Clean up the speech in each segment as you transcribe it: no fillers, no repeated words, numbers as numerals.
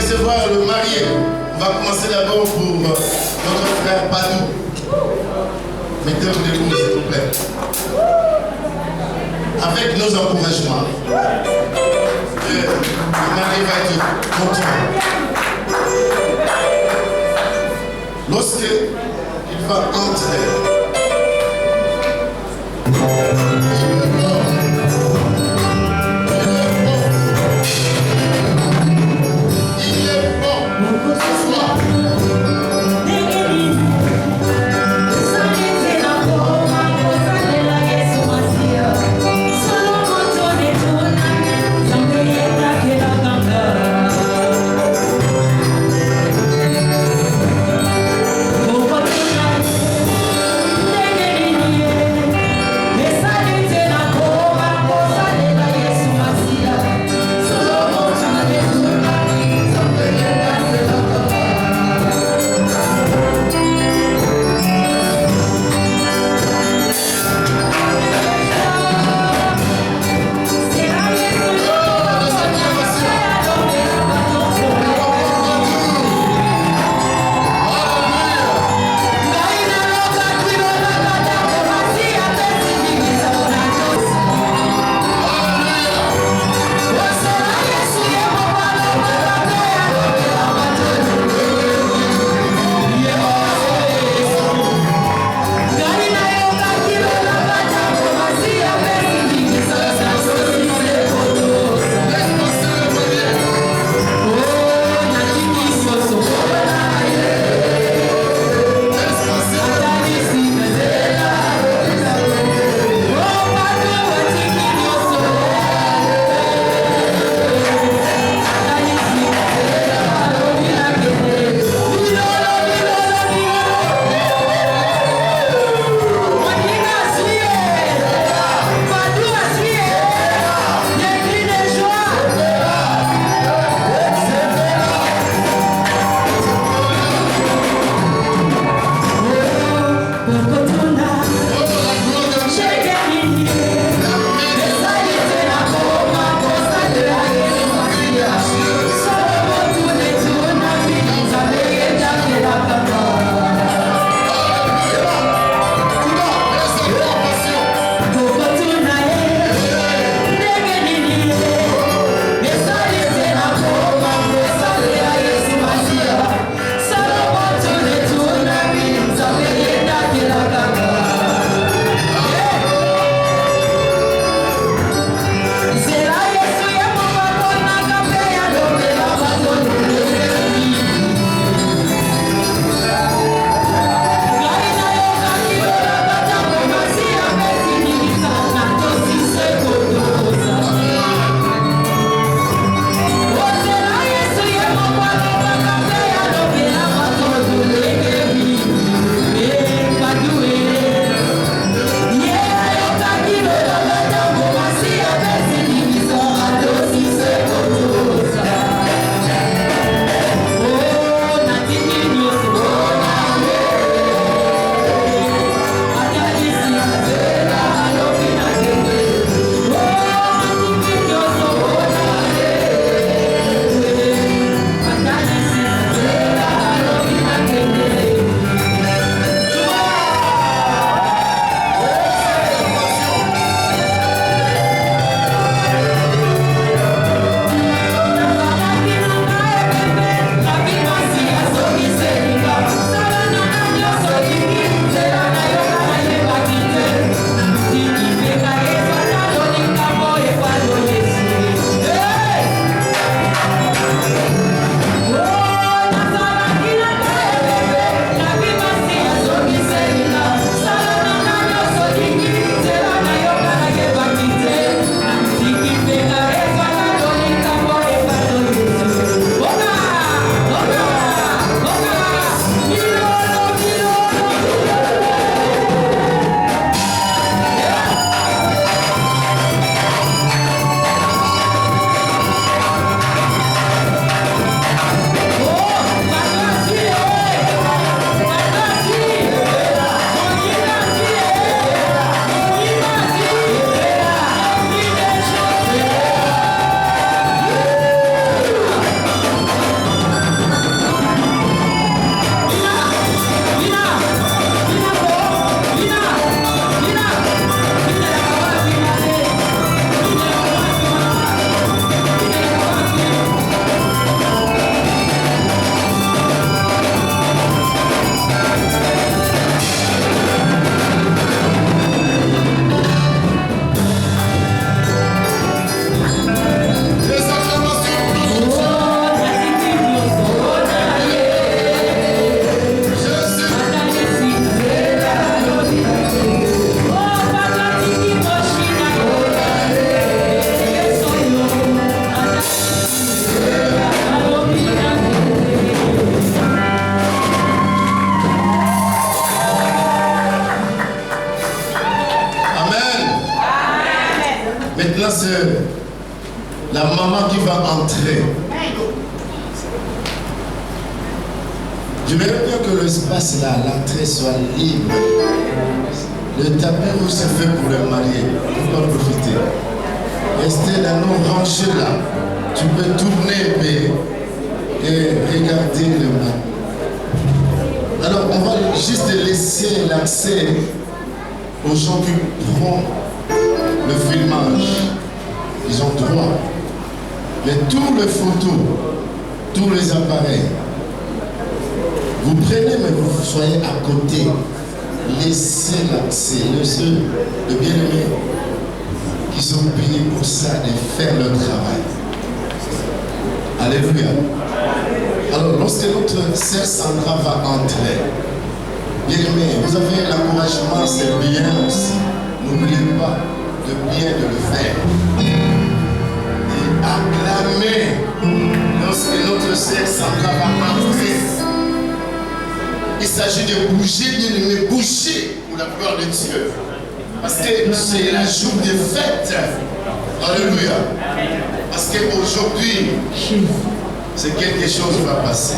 recevoir le marié. On va commencer d'abord pour notre frère Padou. Mettez-vous debout, s'il vous plaît. Avec nos encouragements, le mari va être content. Lorsque il va entrer, La maman qui va entrer. Je voudrais bien que l'espace là, l'entrée soit libre. Le tapis rouge c'est fait pour le marié. Il faut profiter. Restez dans nos rangées là. Tu peux tourner et regarder le marié. Alors on va juste laisser l'accès aux gens qui prennent le filmage. Ils ont droit. Mais tous les photos, tous les appareils, vous prenez mais vous soyez à côté. Laissez l'accès, laissez les bien-aimés qui sont payés pour ça de faire leur travail. Alléluia. Alors lorsque notre sœur Sandra va entrer, bien-aimés, vous avez l'encouragement, c'est bien aussi. N'oubliez pas de bien de le faire. Et acclamer lorsque notre sœur Sandra va entrer. Il s'agit de bouger, bien-aimé, bouger pour la gloire de Dieu. Parce que c'est la jour des fêtes. Alléluia. Parce qu'aujourd'hui, c'est quelque chose qui va passer.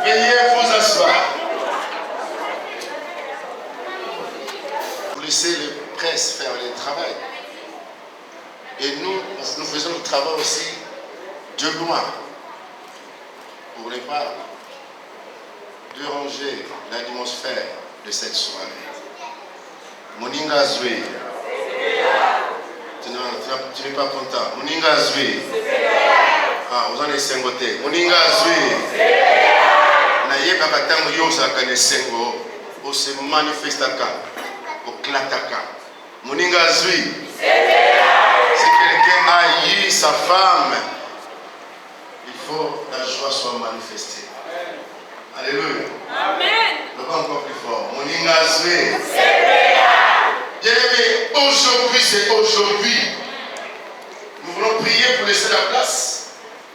Veuillez vous asseoir. Vous laissez les presses faire le travail. Et nous faisons le travail aussi de loin. Pour ne pas déranger l'atmosphère de cette soirée. Moninga Zoué. Tu n'es pas content. Moninga Zoué. Ah, vous en êtes sengoté. Moninga Zoué. Naye bakatango yosaka ne sengo. O se manifestaka. O klataka. Moninga Zoué. Si quelqu'un haït sa femme, il faut que la joie soit manifestée. Alléluia. Amen. Le pas encore plus fort. Moninga Zoué. Bien-aimé, aujourd'hui, c'est aujourd'hui. Nous voulons prier pour laisser la place,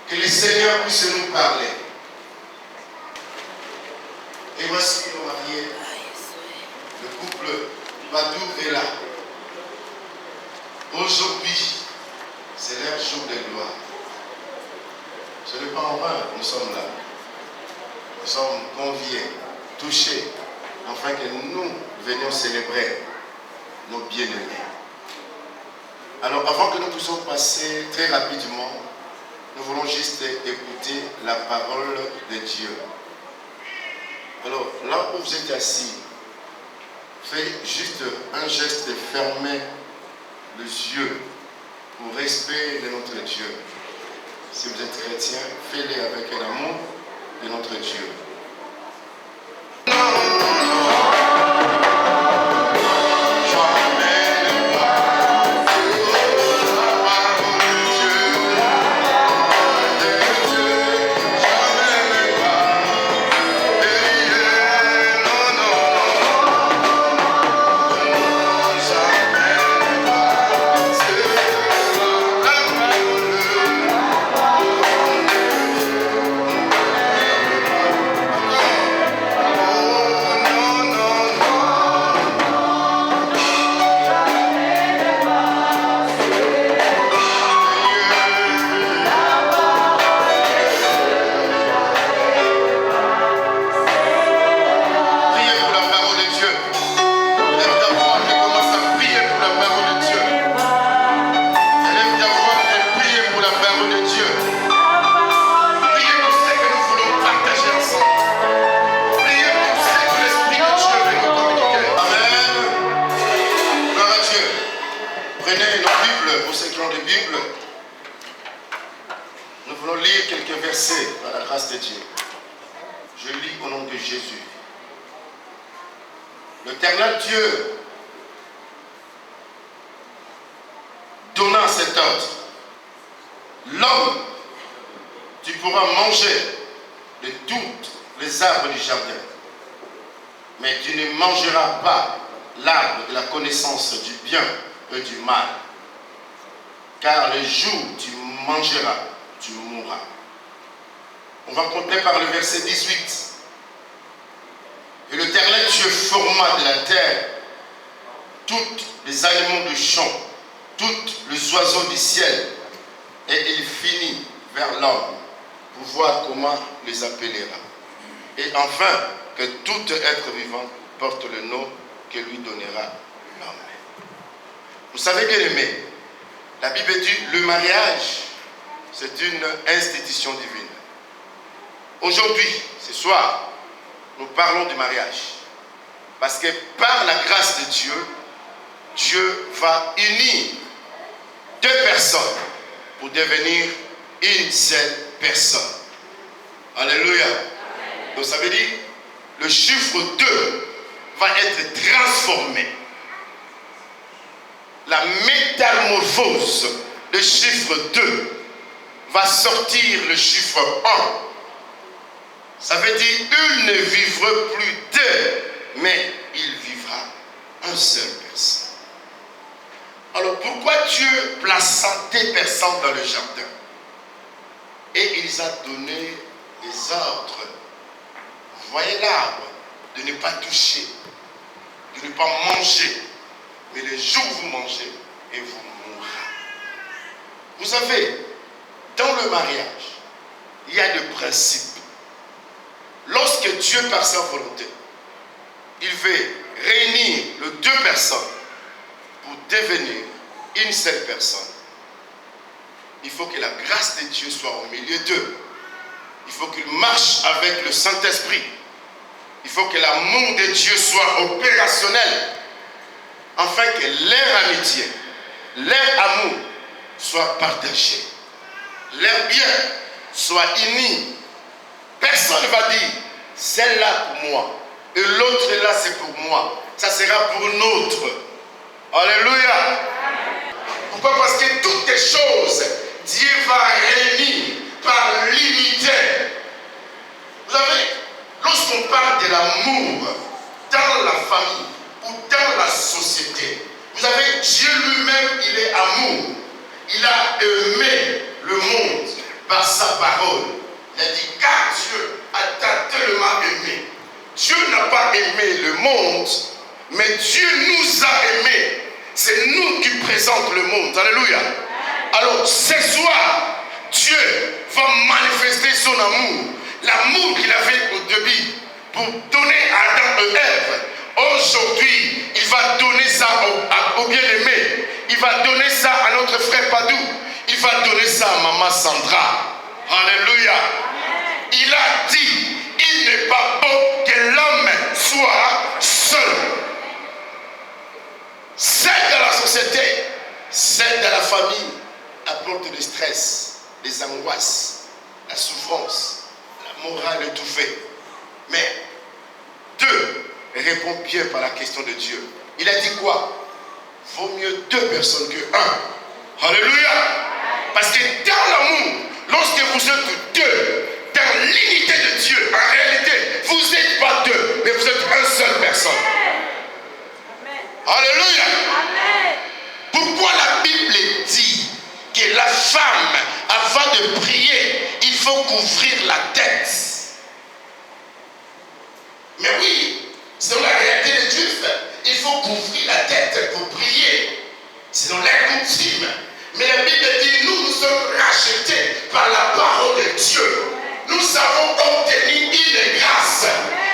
que le Seigneur puisse nous parler. Et voici nos mariés. Le couple Badou est là. Aujourd'hui, c'est leur jour de gloire. Ce n'est pas en vain, nous sommes là. Nous sommes conviés, touchés, afin que nous venions célébrer nos bien-aimés. Alors, avant que nous puissions passer très rapidement, nous voulons juste écouter la parole de Dieu. Alors, là où vous êtes assis, faites juste un geste de fermer les yeux pour respect de notre Dieu. Si vous êtes chrétien, faites-le avec un amour de notre Dieu. L'Éternel Dieu donna cet ordre. L'homme, tu pourras manger de toutes les arbres du jardin, mais tu ne mangeras pas l'arbre de la connaissance du bien et du mal, car le jour où tu mangeras, tu mourras. On va compter par le verset 18. Et l'Éternel Dieu forma de la terre tous les animaux du champ, tous les oiseaux du ciel, et il finit vers l'homme pour voir comment les appellera. Et enfin, que tout être vivant porte le nom que lui donnera l'homme. Vous savez, bien aimé, la Bible dit le mariage, c'est une institution divine. Aujourd'hui, ce soir, nous parlons du mariage. Parce que par la grâce de Dieu, Dieu va unir deux personnes pour devenir une seule personne. Alléluia. Donc ça veut dire, le chiffre 2 va être transformé. La métamorphose, le chiffre 2 va sortir le chiffre 1. Ça veut dire, il ne vivra plus deux, mais il vivra un seul personne. Alors pourquoi Dieu plaça des personnes dans le jardin? Et il a donné des ordres. Vous voyez l'arbre, de ne pas toucher, de ne pas manger. Mais le jour où vous mangez, et vous mourrez. Vous savez, dans le mariage, il y a des principes. lorsque Dieu, par sa volonté, il veut réunir les deux personnes pour devenir une seule personne, il faut que la grâce de Dieu soit au milieu d'eux. Il faut qu'ils marchent avec le Saint-Esprit. Il faut que l'amour de Dieu soit opérationnel, afin que leur amitié, leur amour soit partagé, leur bien soit uni. Personne ne va dire, celle-là pour moi, et l'autre là c'est pour moi. Ça sera pour l'autre. Alléluia. Pourquoi? Parce que toutes les choses, Dieu va réunir par l'unité. Vous savez, lorsqu'on parle de l'amour dans la famille ou dans la société, vous savez, Dieu lui-même, il est amour. Il a aimé le monde par sa parole. Il a dit, car Dieu a tellement aimé. Dieu n'a pas aimé le monde, mais Dieu nous a aimés. C'est nous qui présentons le monde. Alléluia. Alors, ce soir, Dieu va manifester son amour. L'amour qu'il avait au début pour donner à Adam et Ève. Aujourd'hui, il va donner ça au bien-aimé. Il va donner ça à notre frère Padou. Il va donner ça à maman Sandra. Alléluia. Il a dit, il n'est pas bon que l'homme soit seul. Celle de la société, celle de la famille apporte le stress, les angoisses, la souffrance, la morale étouffée. Mais deux répond bien par la question de Dieu. Il a dit quoi? Vaut mieux deux personnes que un. Alléluia. Parce que dans l'amour, lorsque vous êtes deux, dans l'unité de Dieu, en réalité, vous n'êtes pas deux, mais vous êtes une seule personne. Alléluia. Amen. Pourquoi la Bible dit que la femme, avant de prier, il faut couvrir la tête? Mais oui, selon la réalité des Juifs, il faut couvrir la tête pour prier. Selon la coutume. Mais la Bible dit, nous sommes rachetés par la parole de Dieu. Nous avons obtenu une grâce.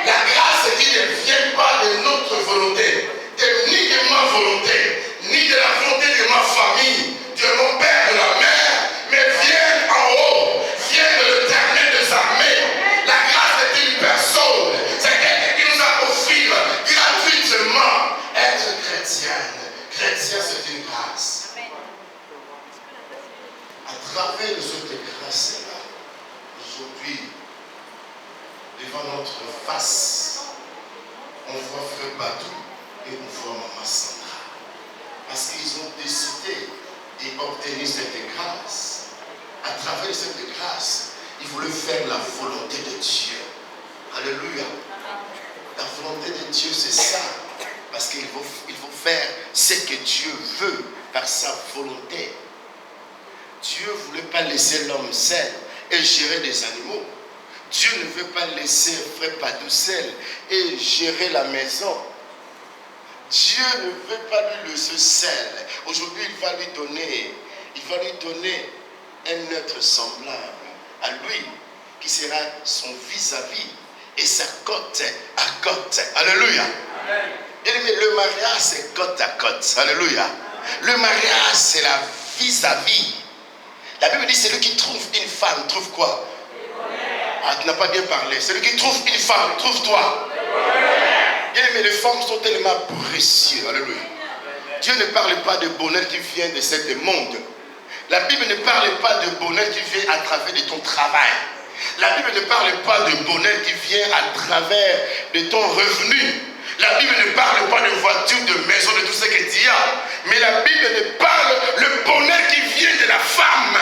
La grâce qui ne vient pas de notre volonté, ni de ma volonté, ni de la volonté de ma famille, de mon père, de la mère, mais vient en haut, vient de l'Éternel des armées. La grâce est une personne, c'est quelqu'un qui nous a offert gratuitement. Être chrétienne, chrétien c'est une grâce. À travers cette grâce-là, aujourd'hui, devant notre face, on voit Frère Badou et on voit Maman Sandra. Parce qu'ils ont décidé d'obtenir cette grâce. À travers cette grâce, ils voulaient faire la volonté de Dieu. Alléluia. La volonté de Dieu, c'est ça. Parce qu'il faut faire ce que Dieu veut par sa volonté. Dieu ne voulait pas laisser l'homme seul et gérer des animaux. Dieu ne veut pas laisser Frère Padou seul et gérer la maison. Dieu ne veut pas lui laisser seul. Aujourd'hui, il va lui donner un être semblable à lui, qui sera son vis-à-vis et sa côte à côte. Alléluia. Bien aimé, le mariage, c'est côte à côte. Alléluia. Le mariage, c'est la vis-à-vis. La Bible dit, celui qui trouve une femme, trouve quoi? Ah, tu n'as pas bien parlé. Celui qui trouve une femme, trouve-toi. Bien aimé, les femmes sont tellement précieuses. Alléluia. Dieu ne parle pas de bonheur qui vient de ce monde. La Bible ne parle pas de bonheur qui vient à travers de ton travail. La Bible ne parle pas de bonheur qui vient à travers de ton revenu. La Bible ne parle pas de voiture, de maison, de tout ce que tu as. Mais la Bible ne parle le bonheur qui vient de la femme.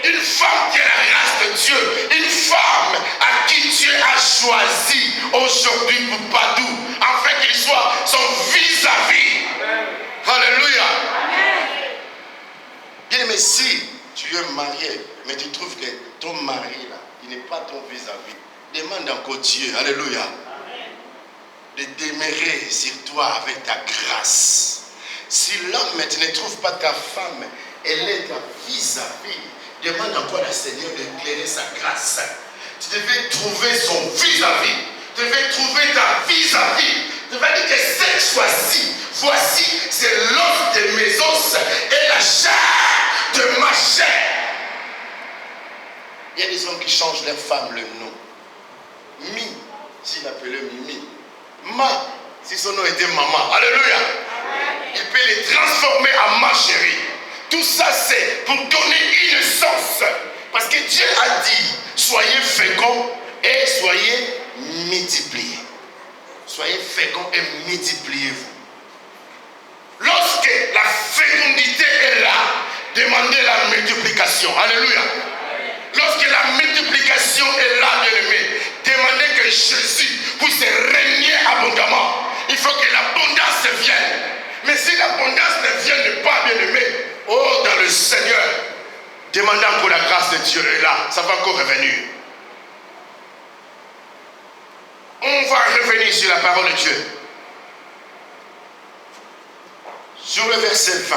Une femme qui a la grâce de Dieu. Une femme à qui Dieu a choisi aujourd'hui pour Padou, afin qu'il soit son vis-à-vis. Alléluia. Bien, mais si tu es marié, mais tu trouves que ton mari là, il n'est pas ton vis-à-vis, demande encore Dieu. Alléluia. De demeurer sur toi avec ta grâce. Si l'homme ne trouve pas ta femme, elle est ta vis-à-vis. Demande encore à Seigneur d'éclairer sa grâce. Tu devais trouver son vis-à-vis. Tu devais trouver ta vis-à-vis. Tu devais dire que cette fois-ci, voici, c'est l'os de mes os et la chair de ma chair. Il y a des hommes qui changent leur femme le nom. Mi, s'il appelait Mimi. Ma, si son nom était maman. Alléluia. Il peut les transformer en ma chérie. Tout ça, c'est pour donner une sens. Parce que Dieu a dit, soyez féconds et soyez multipliés. Soyez féconds et multipliez-vous. Lorsque la fécondité est là, demandez la multiplication. Alléluia. Lorsque la multiplication est là, bien-aimé, demandez que Jésus puisse régner abondamment. Il faut que l'abondance vienne. Mais si l'abondance ne vient pas, bien-aimé, oh, dans le Seigneur, demandez encore la grâce de Dieu. Et là, ça va encore revenir. On va revenir sur la parole de Dieu. Sur le verset 20.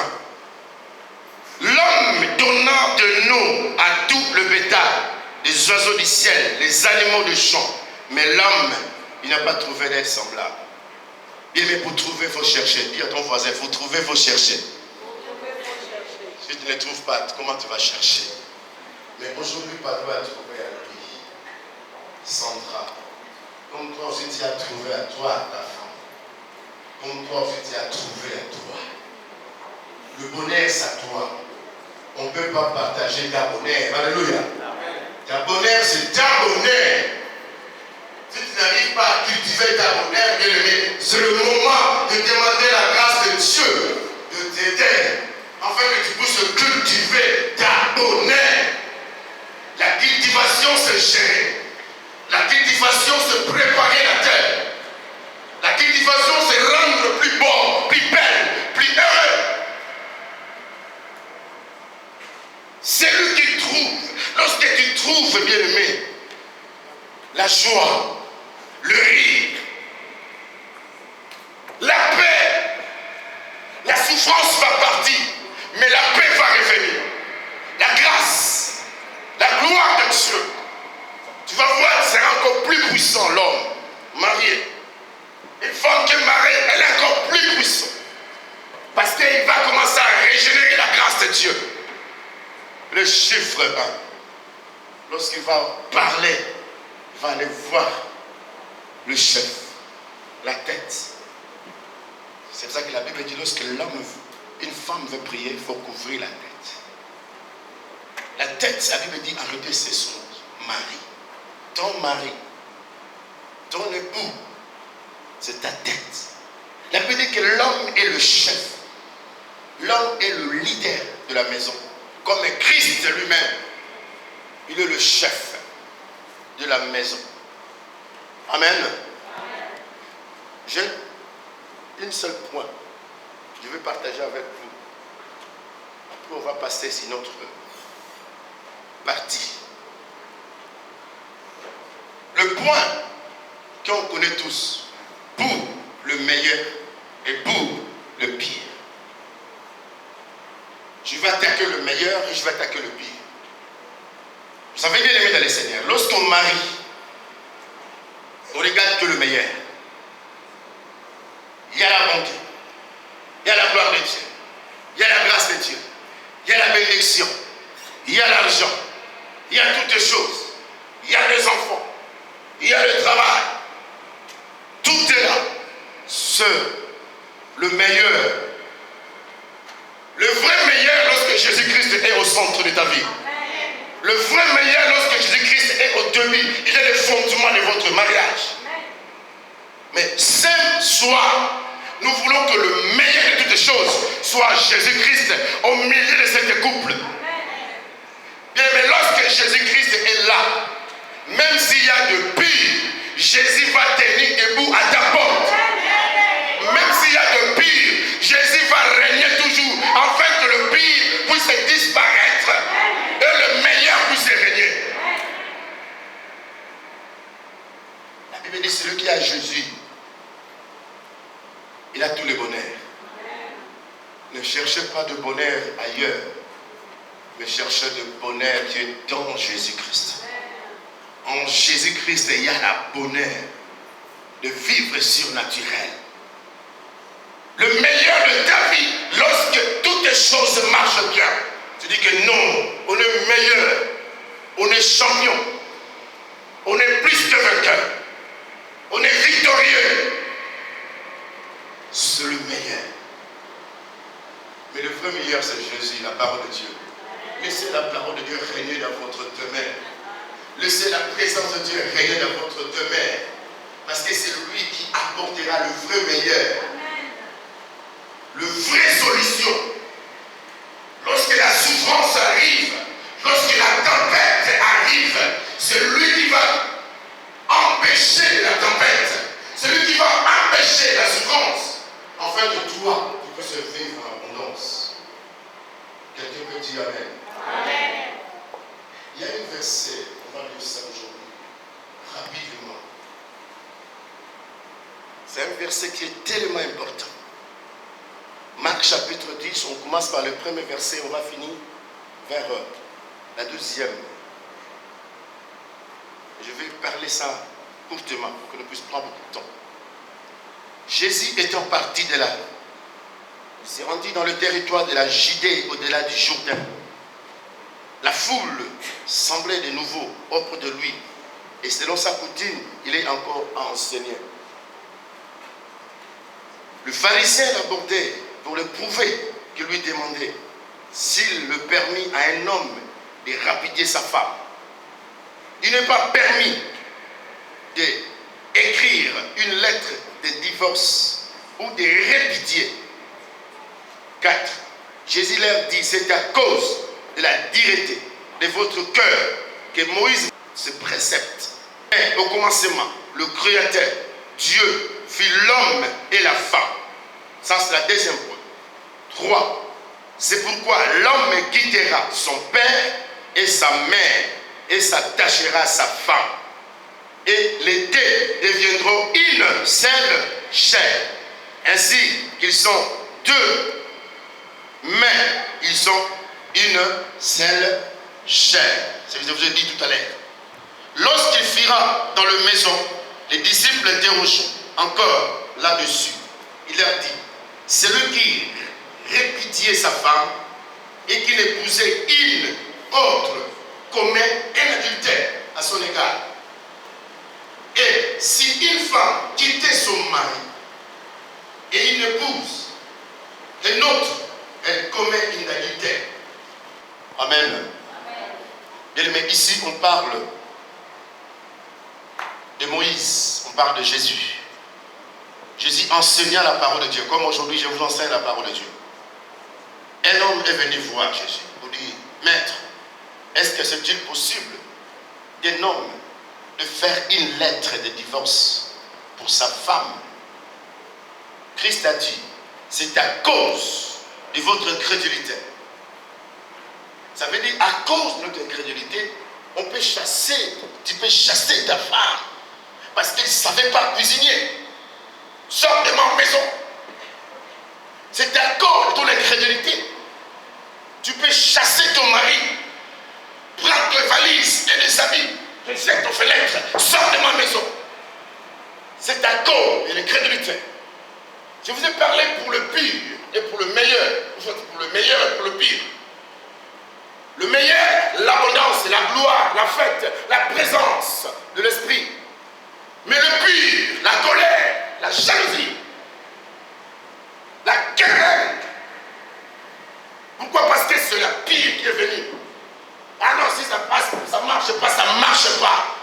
L'homme donnant de nous à tout le bétail, les oiseaux du ciel, les animaux du champ. Mais l'homme, il n'a pas trouvé d'être semblable. Bien, mais pour trouver, il faut chercher. Dis à ton voisin, il faut trouver, il faut chercher. Si tu ne trouves pas, comment tu vas chercher? Mais aujourd'hui, Pablo a trouvé à lui. Sandra. Comme toi aussi, tu as trouvé à toi, ta femme. Comme toi aussi, tu as trouvé à toi. Le bonheur, c'est à toi. On ne peut pas partager ta bonheur. Alléluia. Ta bonheur, c'est ta bonheur. Si tu n'arrives pas à cultiver ta bonheur, bien-aimé, c'est le moment de demander la grâce de Dieu, de t'aider, afin que tu puisses cultiver ta bonheur. La cultivation, c'est gérer. La cultivation, c'est préparer la terre. La cultivation, c'est rendre plus beau, plus belle, plus heureux. C'est lui qui trouve. Lorsque tu trouves, bien-aimé, la joie, le rire, la paix, la souffrance va partir, mais la paix va revenir. La grâce, la gloire de Dieu. Tu vas voir, c'est encore plus puissant, l'homme marié. Une femme qui est mariée, elle est encore plus puissante. Parce qu'il va commencer à régénérer la grâce de Dieu. Le chiffre 1. Lorsqu'il va parler, il va aller voir le chef, la tête. C'est pour ça que la Bible dit, lorsque l'homme, une femme veut prier, il faut couvrir la tête. La tête, la Bible dit, arrêtez, c'est son mari. Ton mari, ton époux, c'est ta tête. La Bible dit que l'homme est le chef. L'homme est le leader de la maison. Comme Christ lui-même, il est le chef de la maison. Amen. J'ai un seul point. Je vais partager avec vous. Après, on va passer sur notre partie. Le point qu'on connaît tous, pour le meilleur et pour le pire. Je vais attaquer le meilleur et je vais attaquer le pire. Vous savez bien aimé dans les Seigneurs, lorsqu'on marie, on regarde que le meilleur. Il y a la bonté, il y a la gloire de Dieu, il y a la grâce de Dieu, il y a la bénédiction, il y a l'argent, il y a toutes les choses, il y a les enfants, il y a le travail. Tout est là. Le meilleur. Le vrai meilleur lorsque Jésus-Christ est au centre de ta vie. Le vrai meilleur lorsque Jésus-Christ est au début. Il est le fondement de votre mariage. Mais ce soir, nous voulons que le meilleur de toutes les choses soit Jésus-Christ au milieu de cette couple. Bien, mais lorsque Jésus-Christ est là, même s'il y a de pire, Jésus va tenir debout à ta porte. Même s'il y a de pire, Jésus va régner toujours, afin que le pire puisse disparaître et le meilleur puisse régner. La Bible dit, celui qui a Jésus, il a tous les bonheurs. Ne cherchez pas de bonheur ailleurs, mais cherchez le bonheur qui est dans Jésus-Christ. En Jésus-Christ, il y a la bonheur de vivre surnaturel. Le meilleur de ta vie, lorsque toutes les choses marchent bien, tu dis que non, on est meilleur, on est champion, on est plus que vainqueur, on est victorieux. C'est le meilleur. Mais le vrai meilleur, c'est Jésus, la parole de Dieu. Laissez la parole de Dieu régner dans votre demeure. Laissez la présence de Dieu régner dans votre demeure. Parce que c'est lui qui apportera le vrai meilleur. Le vrai solution. Lorsque la souffrance arrive, lorsque la tempête arrive, c'est lui qui va empêcher la tempête. C'est lui qui va empêcher la souffrance. Afin que toi, tu puisses vivre en abondance. Quelqu'un peut dire Amen. Amen. Il y a un verset, on va lire ça aujourd'hui, rapidement. C'est un verset qui est tellement important. Marc chapitre 10, on commence par le premier verset, on va finir vers la deuxième. Je vais parler ça courtement pour que nous puissions prendre beaucoup de temps. Jésus étant parti de là, il s'est rendu dans le territoire de la Judée au-delà du Jourdain. La foule semblait de nouveau auprès de lui et selon sa coutume, il est encore à enseigner. Le pharisien l'abordait pour le prouver, qu'il lui demandait s'il le permit à un homme de rapider sa femme. Il n'est pas permis d'écrire une lettre de divorce ou de répudier. 4. Jésus leur dit, c'est à cause de la dureté de votre cœur que Moïse se précepte. Mais au commencement, le Créateur, Dieu, fit l'homme et la femme. Ça, c'est la deuxième point. 3. C'est pourquoi l'homme quittera son père et sa mère et s'attachera à sa femme. Et les deux deviendront une seule chair. Ainsi qu'ils sont deux, mais ils sont une seule chair. C'est ce que je vous ai dit tout à l'heure. Lorsqu'il fira dans la maison, les disciples interrogent encore là-dessus. Il leur dit, celui qui répudiait sa femme et qui l'épousait une autre commet un adultère à son égard. Et si une femme quittait son mari et une épouse un autre, elle commet une adultère. Amen. Mais ici on parle de Moïse, on parle de Jésus. Jésus enseignant la parole de Dieu, comme aujourd'hui je vous enseigne la parole de Dieu. Un homme est venu voir Jésus pour dire, Maître, est-ce que c'est-il possible d'un homme de faire une lettre de divorce pour sa femme? Christ a dit, c'est à cause de votre incrédulité. Ça veut dire, à cause de notre incrédulité, on peut chasser, tu peux chasser ta femme parce qu'elle ne savait pas cuisiner. Sors de ma maison. C'est à cause de ton incrédulité. Tu peux chasser ton mari, prendre tes valises et des habits, jette ton fenêtre, sors de ma maison. C'est à cause de l'incrédulité. Je vous ai parlé pour le pire et pour le meilleur. Pour le meilleur et pour le pire. Le meilleur, l'abondance, la gloire, la fête, la présence de l'esprit. Mais le pire, la colère, la jalousie, la querelle. Pourquoi? Parce que c'est la pire qui est venue. Ah non, si ça passe, ça ne marche pas, ça ne marche pas.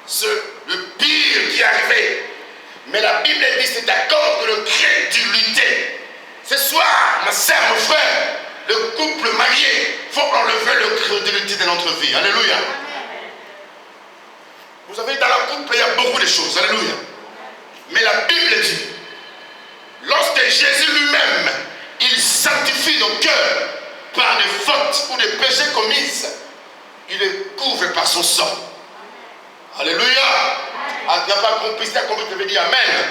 C'est le pire qui est arrivé. Mais la Bible dit c'est à cause de l'incrédulité. Ce soir, ma soeur, mon frère, le couple marié, il faut enlever l'incrédulité de notre vie. Alléluia. Vous savez, dans le couple, il y a beaucoup de choses. Alléluia. Mais la Bible dit, lorsque Jésus lui-même, il sanctifie nos cœurs par des fautes ou des péchés commises, il les couvre par son sang. Alléluia. Ah, tu n'as pas compris ça, comme tu veux dire Amen.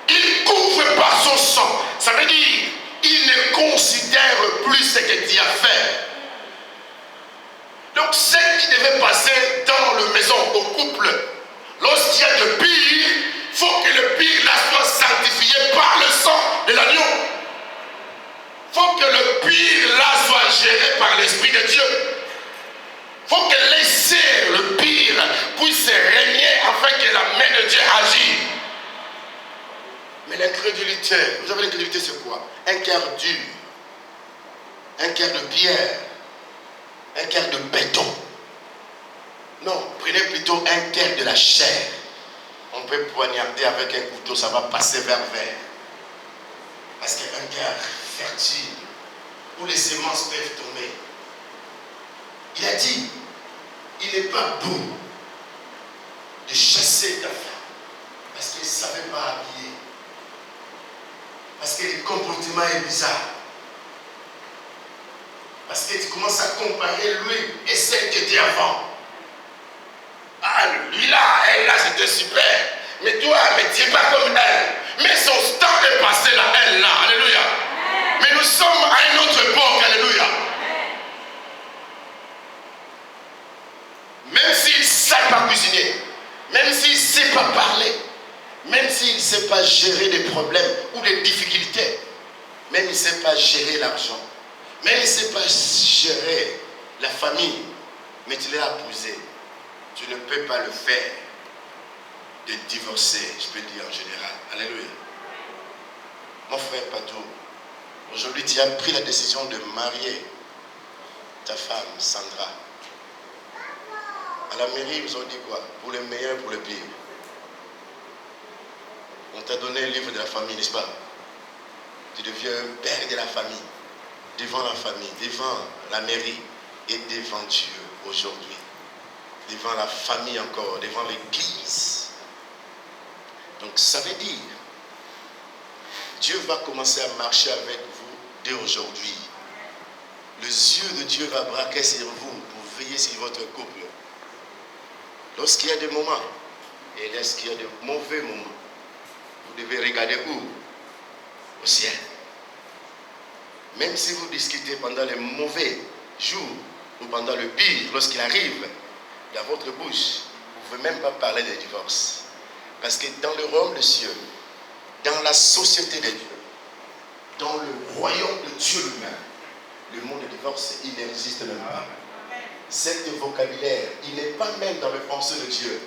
Il couvre par son sang. Ça veut dire, il ne considère plus ce que tu as fait. Donc ce qui devait passer dans la maison, au couple, lorsqu'il y a de pire, il faut que le pire là soit sanctifié par le sang de l'agneau. Il faut que le pire là soit géré par l'Esprit de Dieu. Il faut que laisser le pire puisse régner afin que la main de Dieu agisse. Mais l'incrédulité, vous savez l'incrédulité c'est quoi? Un cœur dur, un cœur de pierre, un cœur de béton. Non, prenez plutôt un cœur de la chair. On peut poignarder avec un couteau, ça va passer vers. Parce qu'un cœur fertile, où les semences peuvent tomber. Il a dit, il n'est pas bon de chasser ta femme parce qu'elle ne savait pas habiller. Parce que le comportement est bizarre. Parce que tu commences à comparer lui et celle qui était avant. Ah, lui là, elle là, c'était super. Mais toi, mais tu n'es pas comme elle. Mais son temps est passé là, elle là. Alléluia. Mais nous sommes à une autre époque. Alléluia. Même s'il ne sait pas cuisiner, même s'il ne sait pas parler, même s'il ne sait pas gérer des problèmes ou des difficultés, même s'il ne sait pas gérer l'argent, même s'il ne sait pas gérer la famille, mais tu l'as épousé, tu ne peux pas le faire de divorcer, je peux dire en général. Alléluia. Mon frère Patou, aujourd'hui tu as pris la décision de marier ta femme Sandra. À la mairie, ils ont dit quoi? Pour le meilleur et pour le pire. On t'a donné le livre de la famille, n'est-ce pas? Tu deviens un père de la famille, devant la famille, devant la mairie et devant Dieu aujourd'hui. Devant la famille encore, devant l'église. Donc ça veut dire, Dieu va commencer à marcher avec vous dès aujourd'hui. Les yeux de Dieu va braquer sur vous pour veiller sur votre couple. Lorsqu'il y a des moments, et lorsqu'il y a de mauvais moments, vous devez regarder où? Au ciel. Même si vous discutez pendant les mauvais jours ou pendant le pire, lorsqu'il arrive dans votre bouche, vous ne pouvez même pas parler de divorce. Parce que dans le royaume des cieux, dans la société de Dieu, dans le royaume de Dieu lui-même, le mot de divorce, il n'existe même pas. Cet vocabulaire, il n'est pas même dans le pensée de Dieu.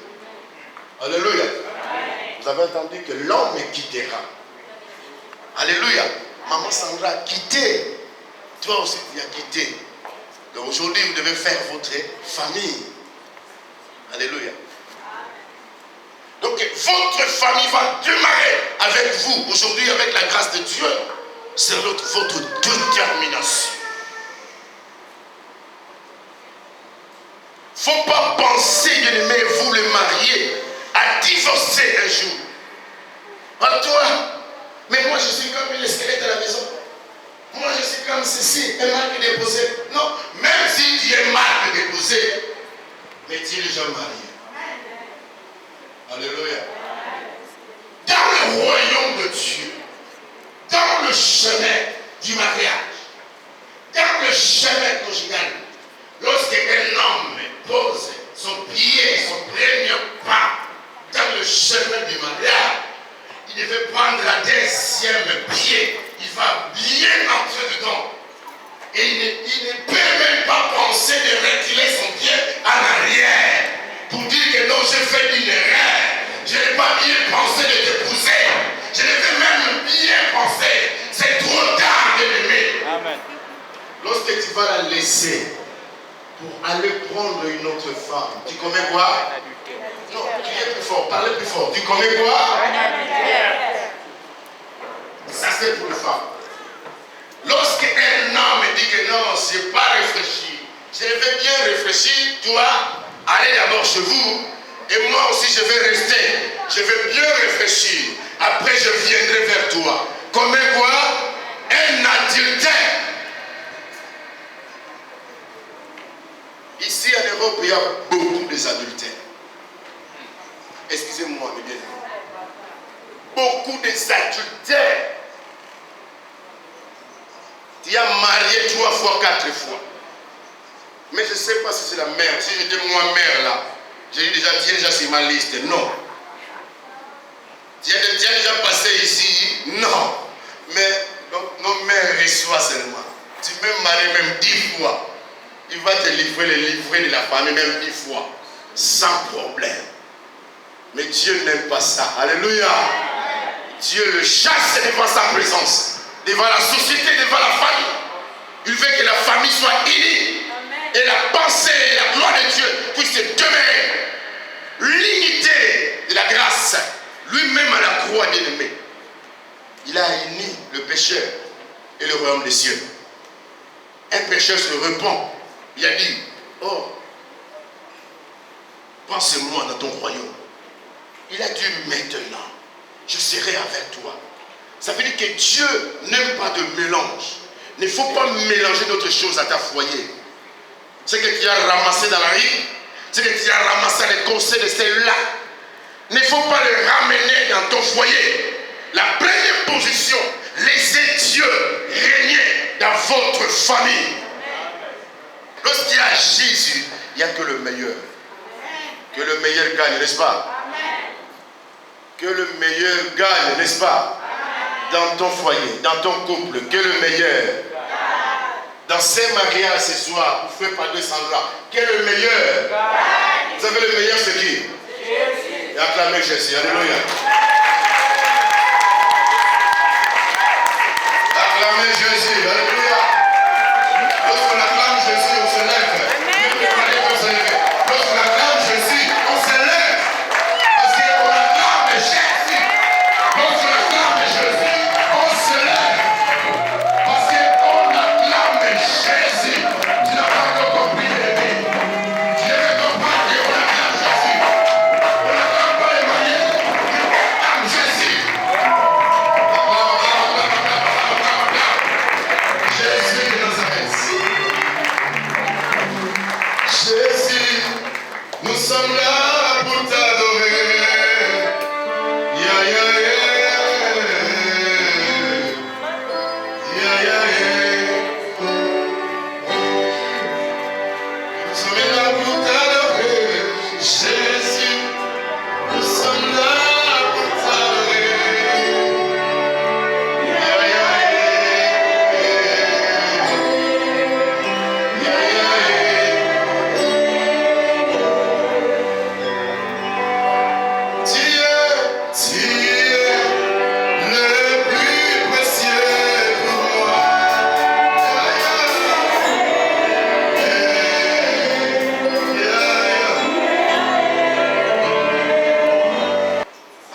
Alléluia. Vous avez entendu que l'homme quittera. Alléluia. Maman Sandra a quitté. Toi aussi tu as quitté. Donc aujourd'hui vous devez faire votre famille. Alléluia. Donc votre famille va démarrer avec vous aujourd'hui avec la grâce de Dieu. C'est votre détermination. Il ne faut pas penser, bien-aimé, vous le marier à divorcer un jour. À toi, mais moi je suis comme le squelette à la maison. Moi je suis comme ceci, un marque déposé. Non, même si tu es marque déposé, mais tu es déjà marié. Alléluia. Dans le royaume de Dieu, dans le chemin du mariage, dans le chemin conjugal, lorsqu'un homme pose son pied, son premier pas dans le chemin du mariage, il devait prendre la deuxième pied. Il va bien entrer dedans. Et il ne peut même pas penser de reculer son pied en arrière pour dire que non, j'ai fait une erreur. Je n'ai pas bien pensé de t'épouser. Je devais même bien penser. C'est trop tard de l'aimer. Amen. Lorsque tu vas la laisser pour aller prendre une autre femme, tu commets quoi? Non, criez plus fort, parlez plus fort. Tu commets quoi? Ça c'est pour les femmes. Lorsqu'un homme dit que non, je n'ai pas réfléchi, je vais bien réfléchir, tu vois, allez d'abord chez vous, et moi aussi je vais rester, je vais bien réfléchir, après je viendrai vers toi. Comme quoi? Un adultère. Ici en Europe, il y a beaucoup d'adultères. Excusez-moi, mes bien-aimés. Beaucoup d'adultères. Tu as marié 3 fois, 4 fois. Mais je ne sais pas si c'est la mère. Si j'étais moi-mère là, j'ai dit déjà, tu es déjà sur ma liste. Non. Tu as déjà passé ici. Non. Mais nos mères reçoivent seulement. Tu peux me marier même 10 fois. Il va te livrer les livrets de la famille même 10 fois. Sans problème. Mais Dieu n'aime pas ça. Alléluia. Dieu le chasse devant sa présence. Devant la société, devant la famille. Il veut que la famille soit unie. Et la pensée et la gloire de Dieu puissent demeurer. L'unité de la grâce. Lui-même à la croix, bien-aimé. Il a uni le pécheur et le royaume des cieux. Un pécheur se repent. Il a dit, oh, pense-moi dans ton royaume. Il a dit maintenant, je serai avec toi. Ça veut dire que Dieu n'aime pas de mélange. Il ne faut pas mélanger d'autres choses à ta foyer. Ce que tu as ramassé dans la rue, ce que tu as ramassé dans les conseils de celle-là, il ne faut pas le ramener dans ton foyer. La première position, laissez Dieu régner dans votre famille. Lorsqu'il y a Jésus, il n'y a que le meilleur. Que le meilleur gagne, n'est-ce pas? Que le meilleur gagne, n'est-ce pas? Dans ton foyer, dans ton couple, que le meilleur. Dans ces mariages ce soir, vous ne faites pas 200 grammes. Quel est le meilleur? Vous savez le meilleur c'est qui? Jésus. Et acclamez Jésus. Alléluia. Acclamez Jésus. Alléluia. Lorsqu'on acclame Jésus, on se lève. Lorsqu'on acclame Jésus, on se lève. Parce qu'on acclame Jésus. Lorsqu'on acclame Jésus, on se lève. Parce qu'on acclame Jésus. Tu n'as pas encore compris les vies. Tu ne comprends pas qu'on acclame Jésus. On n'acclame pas les manières. On acclame Jésus. Jésus de Nazareth. Jésus, nous sommes là pour t'adorer. Yeah, yeah, yeah. Yeah, yeah, yeah. Nous sommes là pour t'adorer. Jésus, nous sommes là pour t'adorer. Yeah, yeah, yeah. Yeah, yeah, yeah. Tu es le plus précieux pour moi.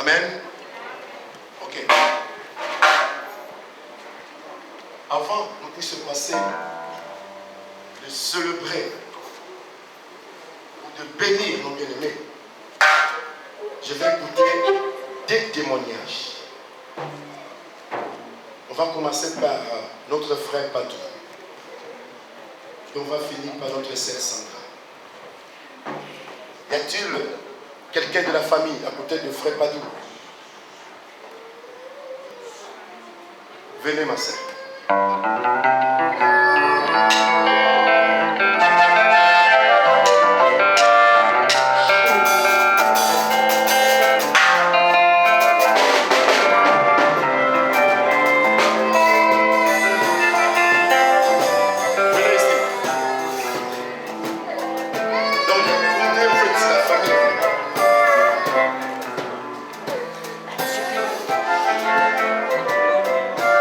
Amen. Ok. Avant qu'on puisse passer de célébrer ou de bénir nos bien-aimés, je vais écouter des témoignages. On va commencer par notre frère Padou. Et on va finir par notre sœur Sandra. Y a-t-il quelqu'un de la famille à côté de frère Padou? Venez ma sœur. Venez ici. Donc, venez en fait, c'est la famille.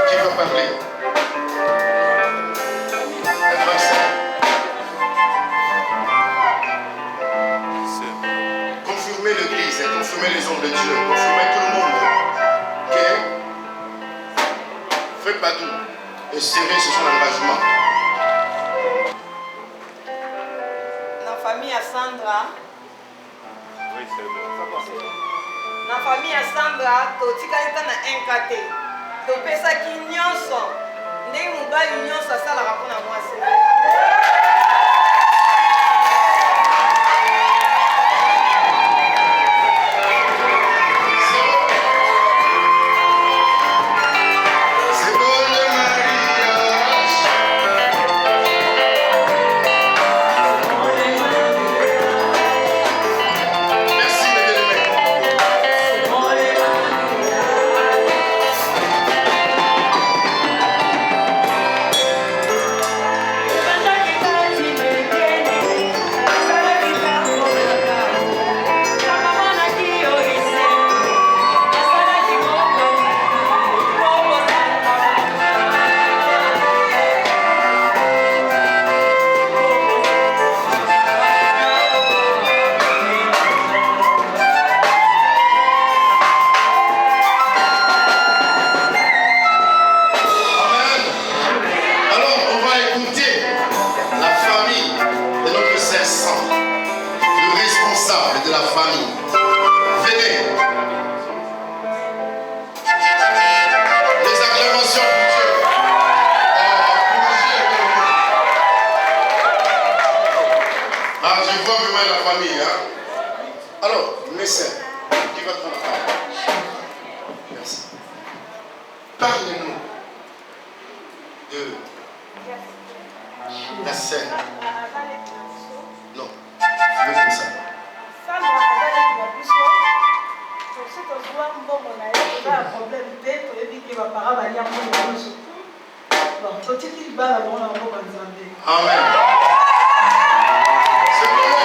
Qui va parler? La grande sœur. Confirmez l'église et confirmez les hommes de Dieu. Confirmez tout le monde. Ok? Faites pas tout. Et serrez sur son engagement. Na famille ya Sandra. Oui, c'est bon. Na famille ya Sandra, totikali ta na NKT. Topesaki nyonso. Ndenge mobali nyonso asalaka mpona mwasi na ye. C'est beau le mariage. famille. Hein? Alors, médecin, qui va prendre la parole? Merci. Parlez-nous de la scène. Non, je veux comme ça. Amen. C'est comment?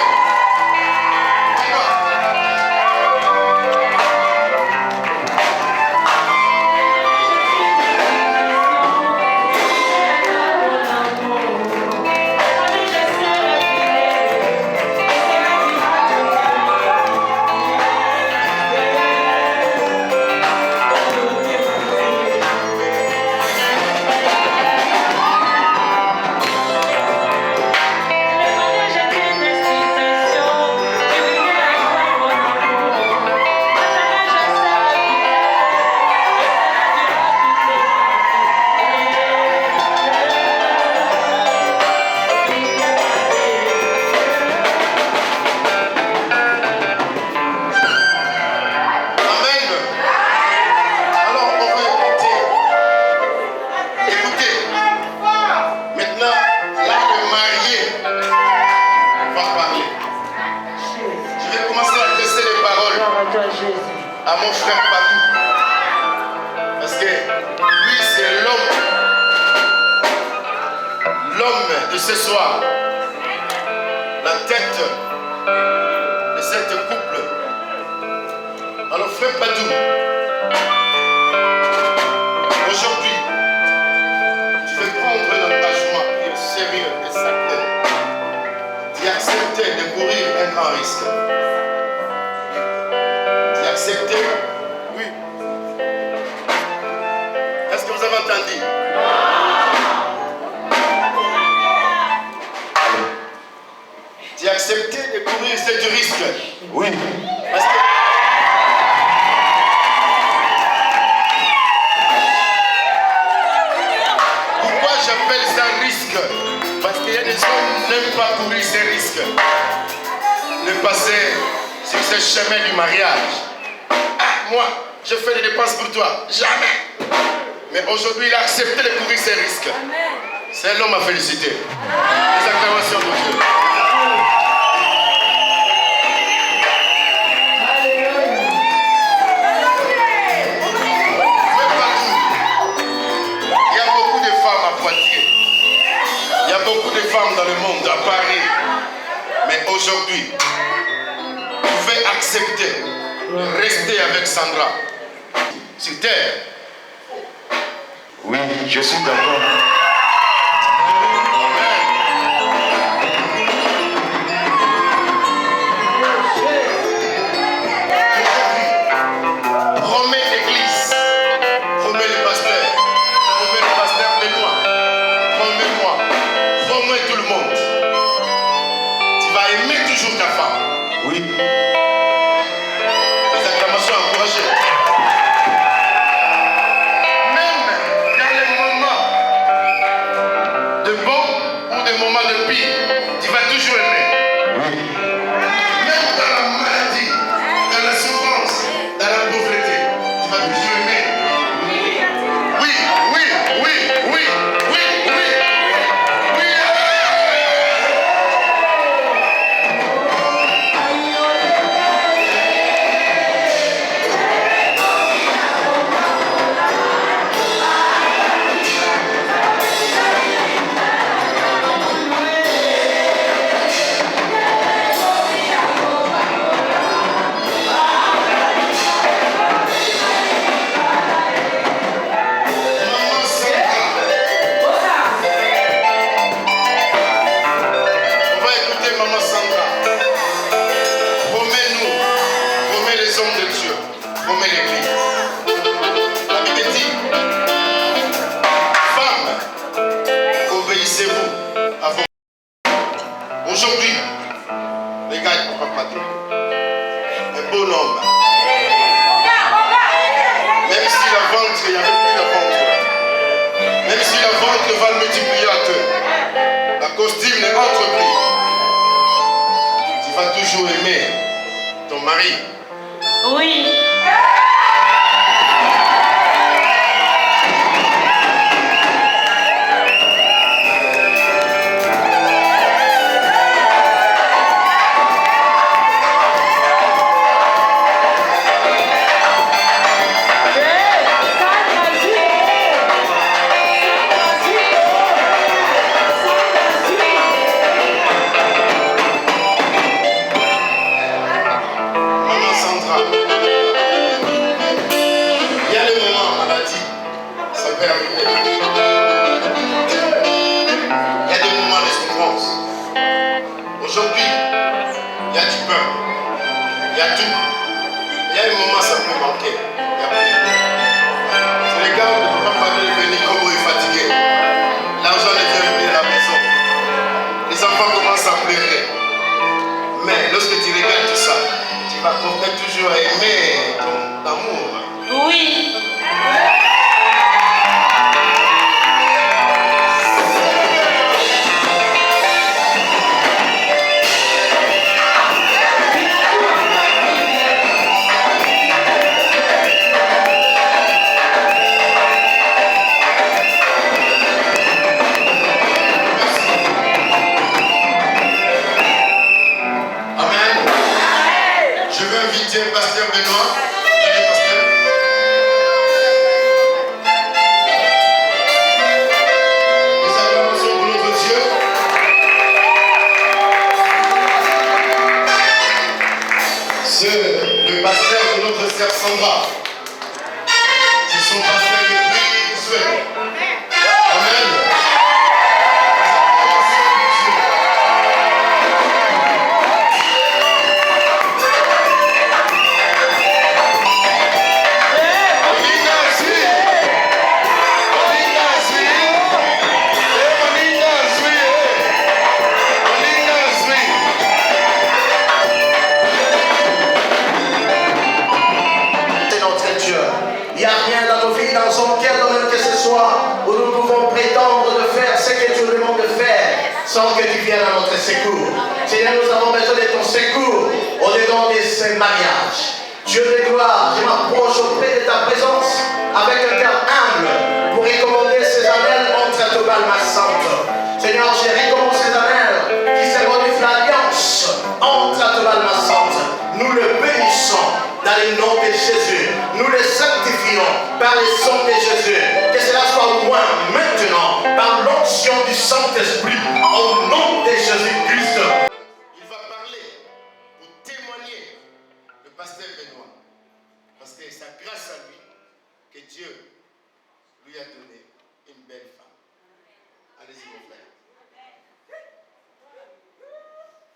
À mon frère Patou, parce que lui c'est l'homme de ce soir, la tête de cette couple. Alors frère Patou, aujourd'hui tu veux prendre un engagement sérieux et sacré d'y accepter de courir un grand risque. Accepter, oui. Est-ce que vous avez entendu? Tu as accepté de courir ce risque? Oui. Parce que pourquoi j'appelle ça risque? Parce qu'il y a des gens qui n'aiment pas courir ces risques. Ne passer sur ce chemin du mariage. Moi, je fais des dépenses pour toi. Jamais. Mais aujourd'hui, il a accepté de courir ses risques. C'est l'homme à féliciter. Les acclamations de Dieu. Il y a beaucoup de femmes à Poitiers. Il y a beaucoup de femmes dans le monde, à Paris. Mais aujourd'hui, vous pouvez accepter. Restez avec Sandra sur terre. Oui, je suis d'accord. Promets l'église, promets le pasteur Benoît, promets-moi, promets tout le monde. Tu vas aimer toujours ta femme. Oui. Même dans les moments de bon ou des moments de pire, tu vas toujours aimer. Oui. Même dans la maladie, dans la souffrance, dans la pauvreté, tu vas toujours aimer. Oui, oui, oui, oui, oui, oui, oui. Aujourd'hui, regarde papa Patrick, un bon homme. Même si la vente, il n'y avait plus la vente. Même si la vente va le multiplier à deux, la costume n'est entre plus. Tu vas toujours marie? Oui. Maman Sandra, il y a des moments en maladie, ça peut arriver. Il y a des moments de souffrance. Aujourd'hui, il y a du pain, il y a tout. Il y a un moment ça peut manquer. Il y a plus. C'est les gars où ne peuvent pas venir comme vous est fatigué. L'argent ne vient plus à la maison. Les enfants commencent à pleurer. Mais lorsque tu regardes tout ça, tu vas toujours aimer ton amour. Oui. Amen. Je vais inviter le pasteur Benoît. Venez, pasteur. Les acclamations pour notre Dieu. C'est le pasteur de notre sœur Sandra. C'est son pasteur depuis Suède. Amen. C'est notre Dieu. Il n'y a rien dans nos vies, dans quel domaine que ce soit, où nous pouvons prétendre de faire ce que tu nous demandes de faire, sans que tu viennes à notre secours. Seigneur, nous avons besoin de ton secours au-dedans de ce mariage. Dieu de gloire, je m'approche auprès de ta présence avec un cœur humble pour recommander ces années entre toi et ma sainte. Seigneur, je recommande ces années qui seront une l'alliance entre toi et ma sainte. Nous le bénissons dans le nom de Jésus. Nous le sanctifions par le sang de Jésus. Que cela soit loin maintenant par l'onction du Saint-Esprit au nom de Jésus-Christ. Il va parler pour témoigner le pasteur Benoît. Parce que c'est grâce à lui que Dieu lui a donné une belle femme. Allez-y mon frère.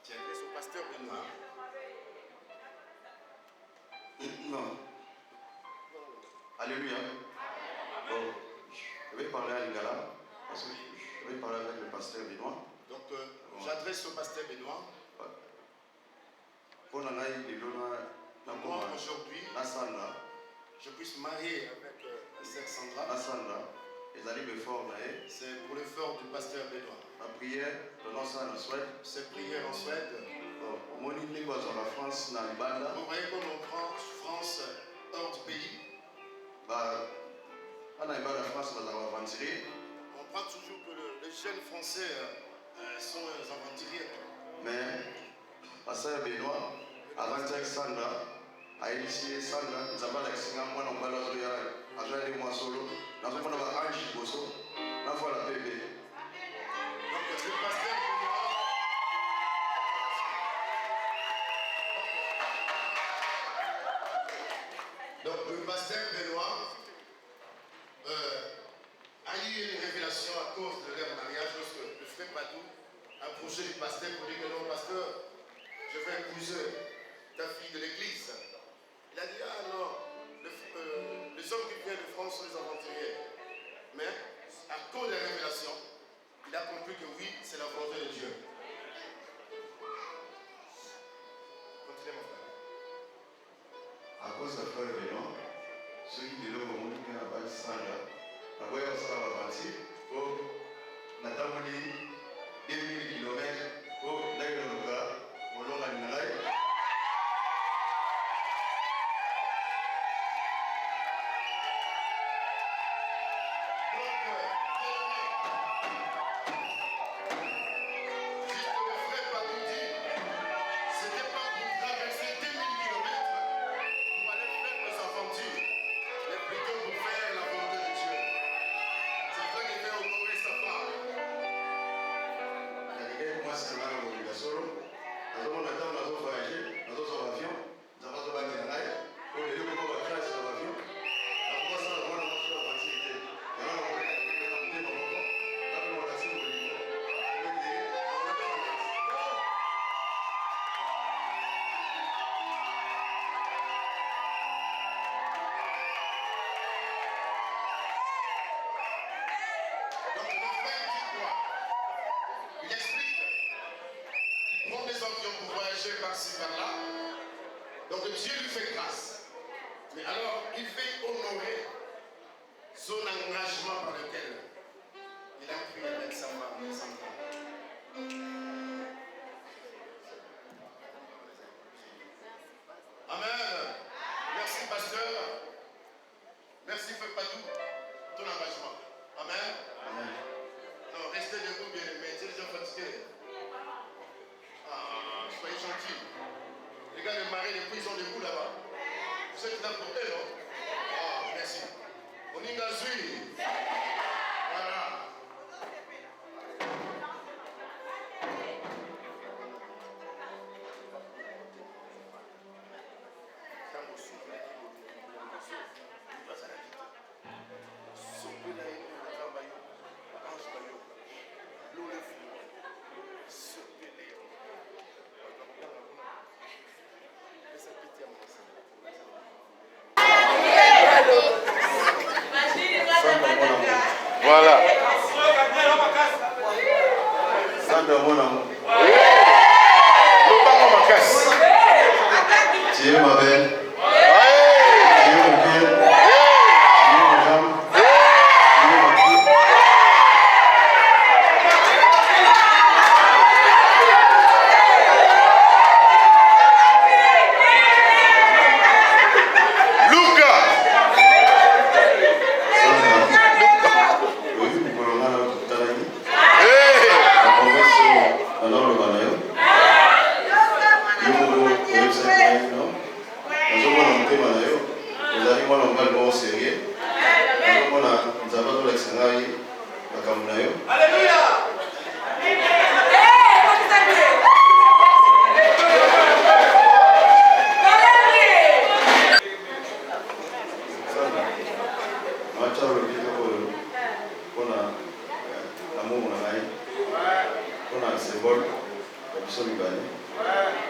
Tu adresses au pasteur Benoît. Non. Alléluia. Bon, je vais parler à Lingala parce que je vais parler avec le pasteur Benoît. Donc j'adresse au pasteur Benoît. Pour Moi aujourd'hui, je puisse marier avec la sœur Sandra. C'est pour l'effort du pasteur Benoît. La prière de Cette prière en Suède. Vous voyez comme on prend France hors du pays. On prend toujours que les jeunes Français sont aventuriers. mais pasteur Benoît, avant que Sandra, a initié Sandra, nous avons l'accès à moi, on va aller moi solo, nous avons un ange bosso, nous avons la bébé. Donc le pasteur Benoît. Donc le pasteur Benoît a eu une révélation à cause de leur mariage lorsque le frère Badou a approché du pasteur pour dire que non, pasteur, je vais épouser ta fille de l'église. Il a dit, ah non, les hommes qui viennent de France sont les aventuriers. Mais à cause de la révélation, il a compris que oui, c'est la volonté de Dieu. Continuez mon frère. À cause de frère Benoît, ceux qui étaient là au monde qui ont la Sandra, la voyage ça va partir, natamoni 2000 km, d'ailleurs le gars, au long de Par-ci, par-là. Donc Dieu lui fait grâce. Mais alors, il fait honorer son engagement par lequel il a pris avec sa femme, Sandra. Amen. Merci, pasteur. Merci, Feu Padou, ton engagement. Amen. Amen. Non, restez debout, bien aimés. C'est déjà fatigué. Ah, soyez gentils. Les gars de marée, les prix sont debout là-bas. Vous êtes là pour eux, non? Ah, merci. Moninga Zui. Voilà. Voilà. Sandra mon amour. Tu es ma belle. Tu es mon pied. Tu es mon jambe. Tu es mon pied. Luca.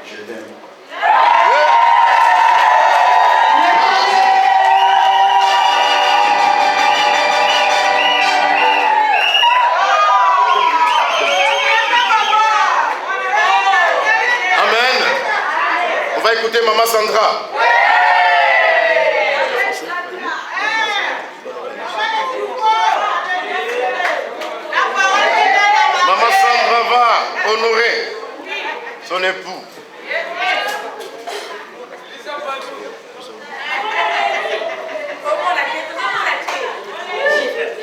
Je t'aime. Amen. On va écouter Maman Sandra. Maman Sandra va honorer son époux.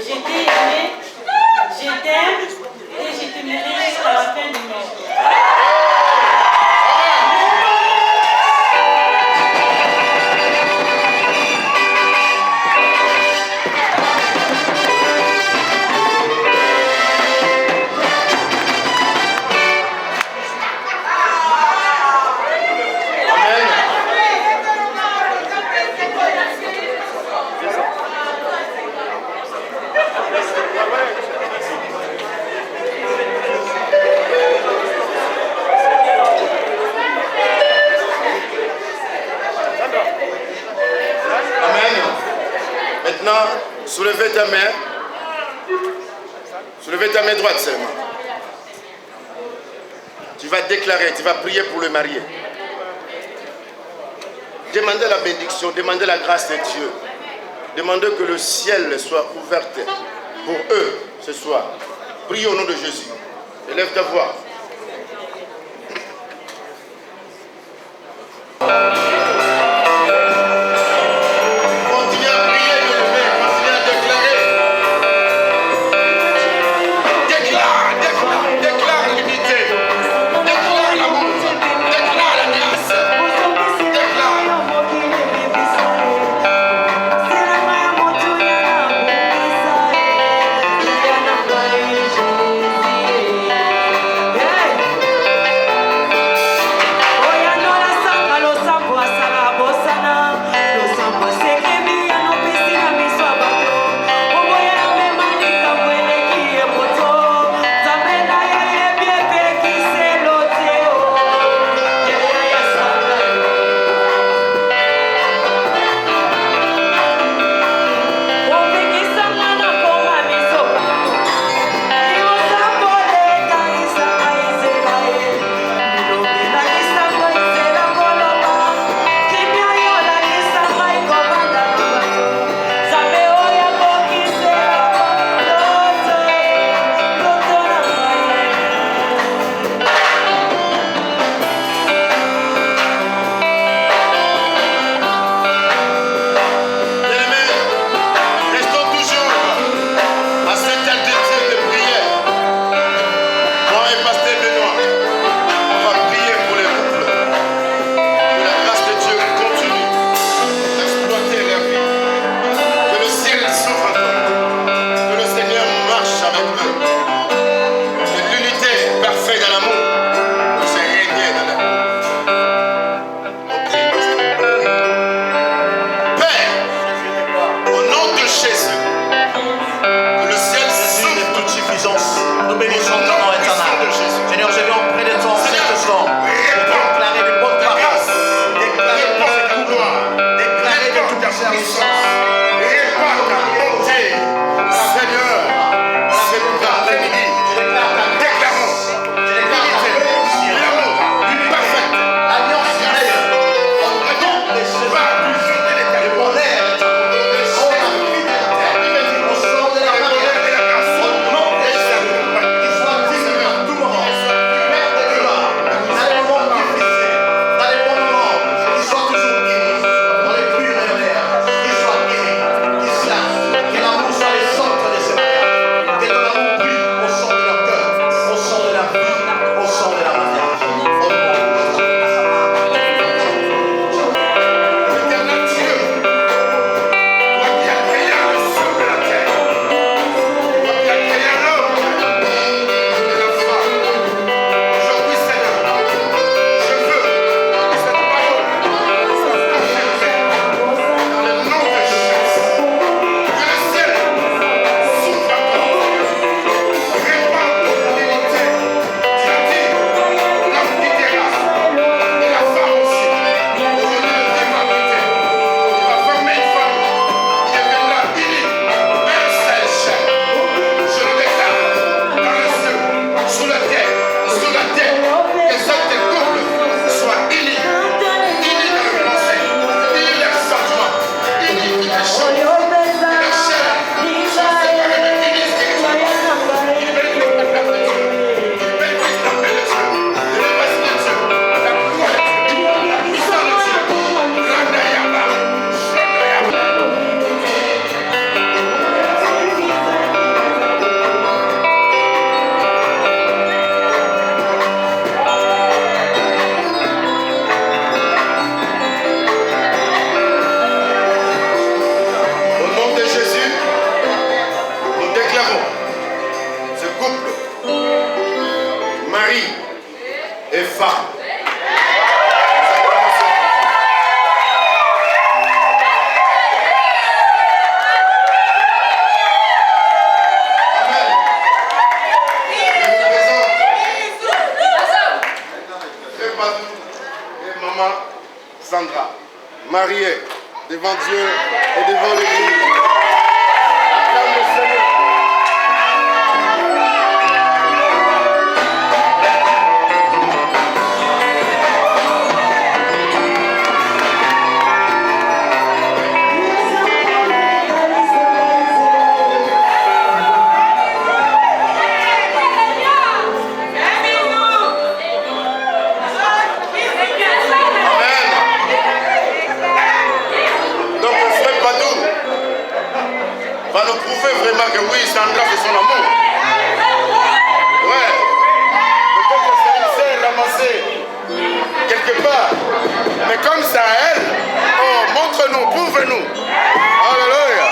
Je t'ai aimé, je t'aime et je t'aimerai jusqu'à la fin du monde. Maintenant, soulevez ta main. Soulevez ta main droite seulement. Tu vas déclarer, tu vas prier pour le marié. Demandez la bénédiction, demandez la grâce de Dieu. Demandez que le ciel soit ouvert pour eux ce soir. Prie au nom de Jésus. Élève ta voix. Continue à prier, continuez à déclarer. Sandra, mariée devant Dieu et devant l'Église. Acclame le Seigneur. Va nous prouver vraiment que oui, Sandra fait son amour. Ouais. Peut-être que c'est une sœur ramassée quelque part. Mais comme ça, elle, oh, montre-nous, prouve-nous. Alléluia.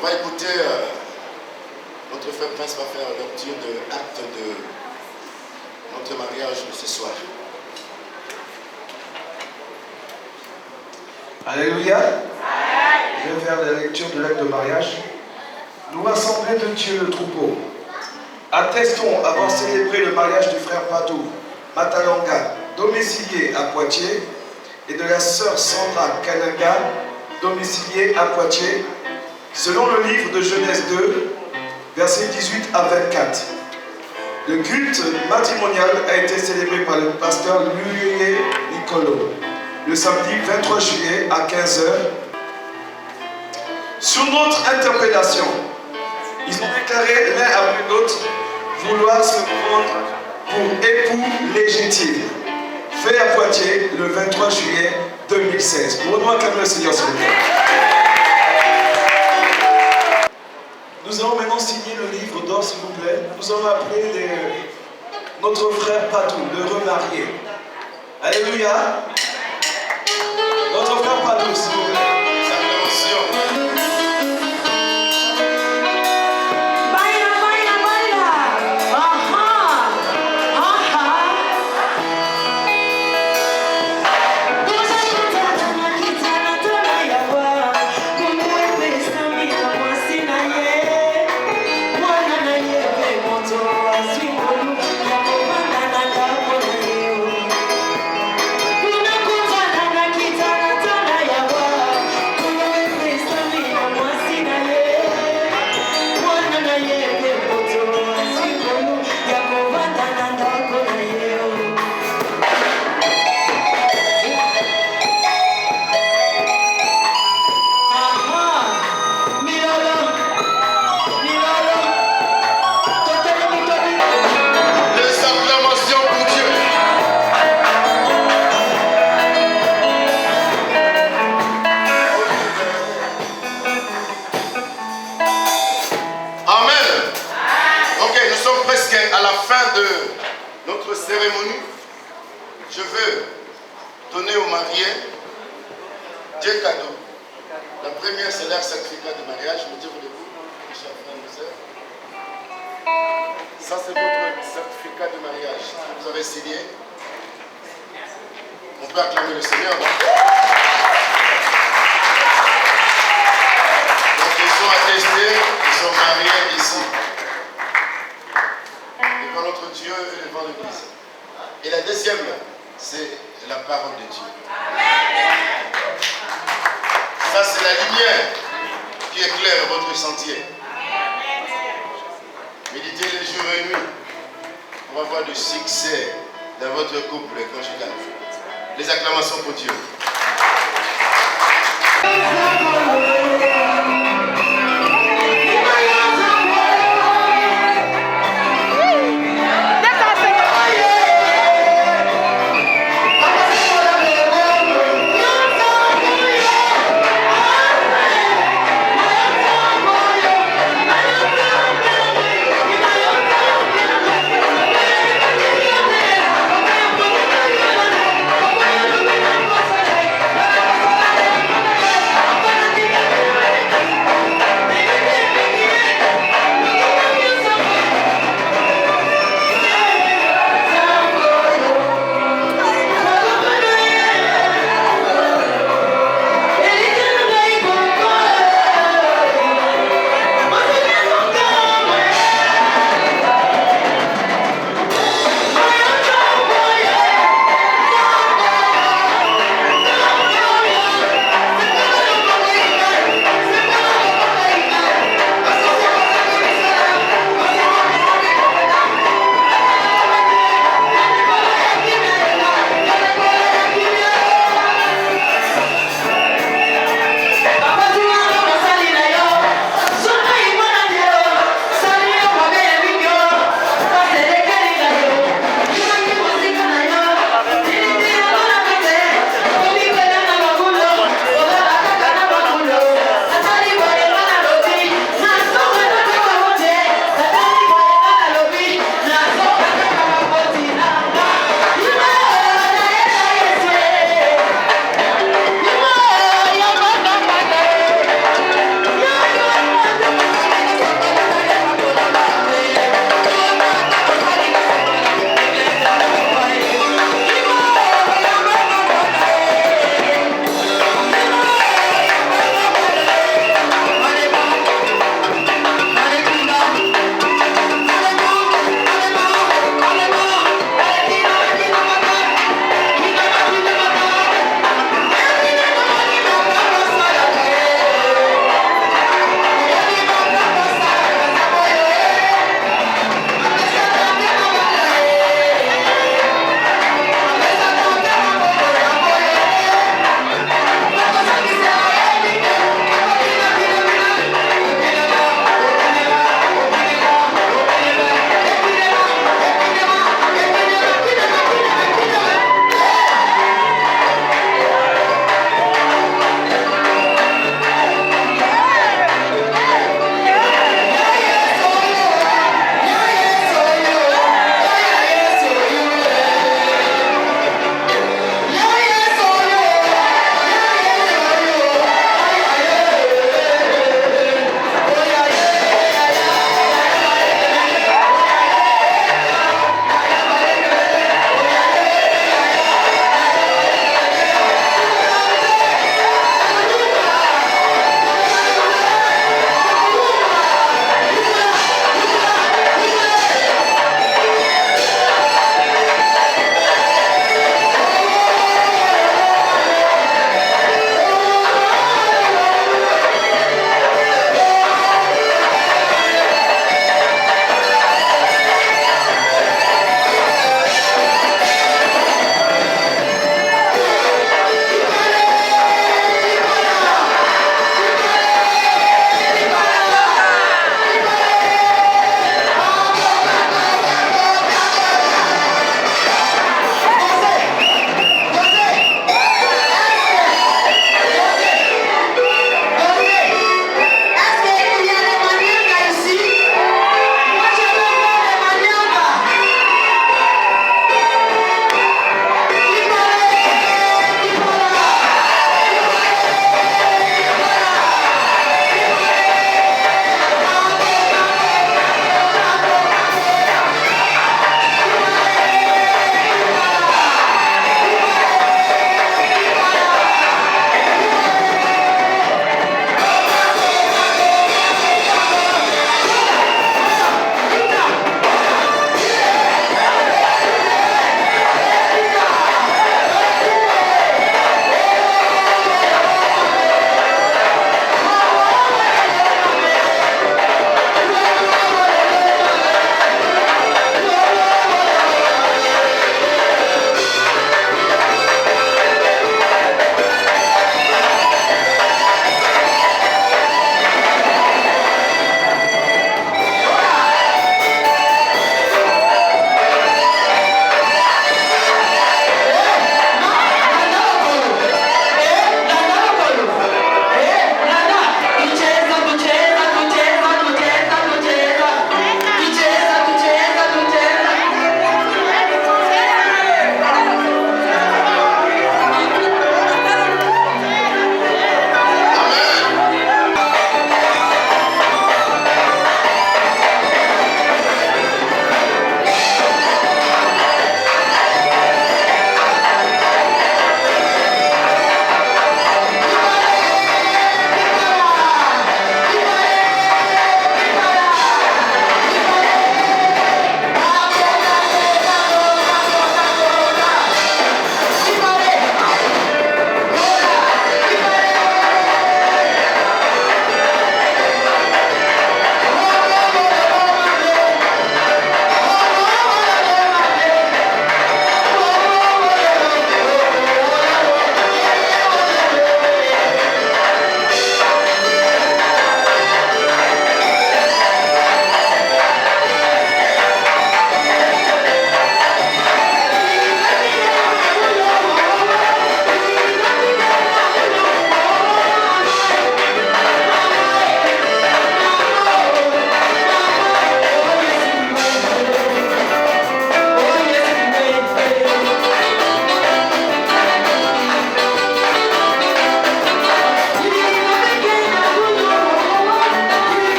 On va écouter, notre frère Prince va faire la lecture de l'acte de notre mariage ce soir. Alléluia. Je vais faire la lecture de l'acte de mariage. Nous, assemblée de Dieu, le troupeau, attestons avoir célébré le mariage du frère Padou Matalanga, domicilié à Poitiers, et de la sœur Sandra Kananga, domiciliée à Poitiers, selon le livre de Genèse 2, versets 18 à 24. Le culte matrimonial a été célébré par le pasteur Louis Nicolo le samedi 23 juillet à 15 h. Sur notre interpellation, ils ont déclaré l'un après l'autre vouloir se prendre pour époux légitime, fait à Poitiers le 23 juillet 2016. Nous rendons acclamer le Seigneur, s'il vous plaît. Nous allons maintenant signer le livre d'or, s'il vous plaît. Nous allons appeler notre frère Padou, le remarié. Alléluia. Notre frère Padou, s'il vous plaît. Kuna fin de notre cérémonie, je veux donner aux mariés deux cadeaux. La première, c'est leur certificat de mariage. Mettez-vous debout, mes chers frères et sœurs. Ça, c'est votre certificat de mariage que vous avez signé. On peut acclamer le Seigneur. Donc, ils sont attestés, ils sont mariés ici. Devant notre Dieu et devant l'Église. Et la deuxième, c'est la parole de Dieu. Ça, c'est la lumière qui éclaire votre sentier. Méditez les jours et nuits pour avoir du succès dans votre couple conjugal. Les acclamations pour Dieu.